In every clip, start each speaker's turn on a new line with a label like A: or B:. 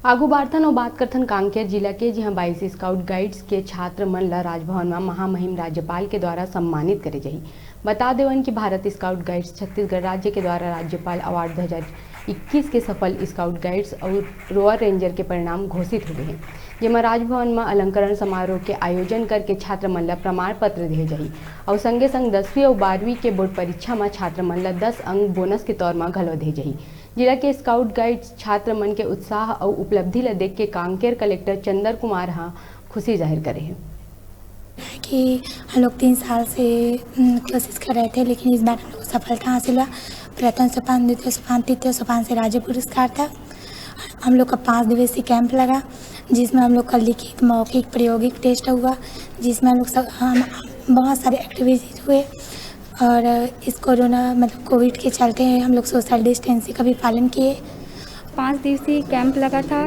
A: आगू बारथन और बात करथन कांकेर जिला के जहां 22 स्काउट गाइड्स के छात्र मन ला राजभवन में महामहिम राज्यपाल के द्वारा सम्मानित करे जाही। बता देवन कि भारत स्काउट गाइड्स छत्तीसगढ़ राज्य के द्वारा राज्यपाल अवार्ड 2021 के सफल स्काउट गाइड्स और रोअर रेंजर के परिणाम घोषित हुए हैं, जिसमें राजभवन में अलंकरण समारोह के आयोजन करके छात्र मन ला प्रमाण पत्र दिए जाही और संगे संग 10वीं और 12वीं के बोर्ड परीक्षा में छात्र मन ला 10 अंक बोनस के तौर में घलो दिए जाही। जिला के स्काउट गाइड्स छात्र मन के उत्साह और उपलब्धि ला देख के कांकेर कलेक्टर चंदर कुमार खुशी जाहिर करे हैं
B: कि हम लोग 3 साल से कोशिश कर रहे थे, लेकिन इस बार हम लोग सफलता हासिल हुआ। प्रथम सोपान, द्वितीय सोपान, तृतीय सोपान से राज्य पुरस्कार था। हम लोग का 5 दिवसीय कैंप लगा, जिसमें हम लोग का लिखित, मौखिक, प्रायोगिक टेस्ट हुआ, जिसमें हम बहुत सारे एक्टिविटीज हुए। और इस कोरोना कोविड के चलते हम लोग सोशल डिस्टेंसिंग का भी पालन किए।
C: 5 दिवसीय कैंप लगा था,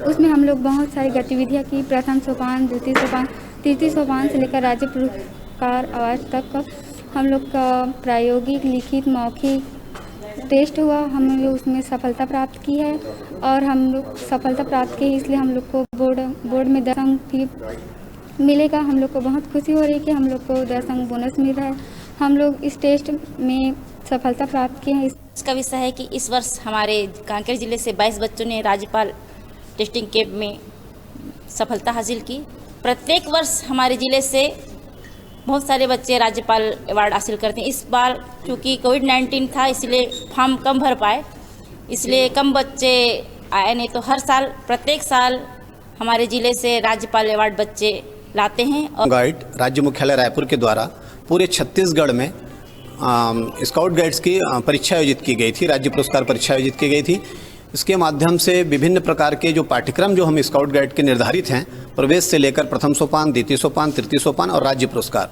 C: उसमें हम लोग बहुत सारी गतिविधियां की। प्रथम सोपान, द्वितीय सोपान, तृतीय सोपान से लेकर राज्य पुरस्कार अवार्ड तक हम लोग का प्रायोगिक, लिखित, मौखिक टेस्ट हुआ। हम लोग उसमें सफलता प्राप्त की है और हम लोग सफलता प्राप्त की, इसलिए हम लोग को बोर्ड में 10 अंक मिलेगा। हम लोग को बहुत खुशी हो रही है कि हम लोग को 10 अंक बोनस मिल रहा है। हम लोग इस टेस्ट में सफलता प्राप्त किए हैं।
D: इसका विषय है कि इस वर्ष हमारे कांकेर जिले से 22 बच्चों ने राज्यपाल टेस्टिंग कैंप में सफलता हासिल की। प्रत्येक वर्ष हमारे जिले से बहुत सारे बच्चे राज्यपाल अवार्ड हासिल करते हैं। इस बार क्योंकि कोविड-19 था, इसलिए फॉर्म कम भर पाए, इसलिए कम बच्चे आए, नहीं तो हर साल प्रत्येक साल हमारे जिले से राज्यपाल अवार्ड बच्चे लाते हैं। और
E: गाइड राज्य मुख्यालय रायपुर के द्वारा पूरे छत्तीसगढ़ में स्काउट गाइड्स की परीक्षा आयोजित की गई थी, राज्य पुरस्कार परीक्षा आयोजित की गई थी। इसके माध्यम से विभिन्न प्रकार के जो पाठ्यक्रम जो हम स्काउट गाइड के निर्धारित हैं, प्रवेश से लेकर प्रथम सोपान, द्वितीय सोपान, तृतीय सोपान और राज्य पुरस्कार,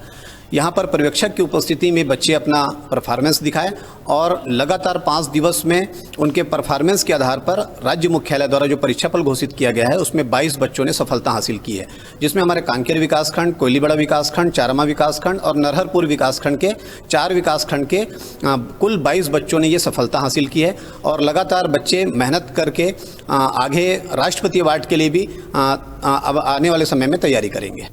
E: यहाँ पर पर्यवेक्षक की उपस्थिति में बच्चे अपना परफॉर्मेंस दिखाए और लगातार 5 दिवस में उनके परफॉर्मेंस के आधार पर राज्य मुख्यालय द्वारा जो परीक्षाफल घोषित किया गया है उसमें 22 बच्चों ने सफलता हासिल की है, जिसमें हमारे कांकेर विकासखंड, कोयलीबड़ा विकासखंड, चारमा विकासखंड और नरहरपुर विकासखंड के 4 विकासखंड के कुल 22 बच्चों ने ये सफलता हासिल की है। और लगातार बच्चे मेहनत करके आगे राष्ट्रपति अवार्ड के लिए भी अब आने वाले समय में तैयारी करेंगे।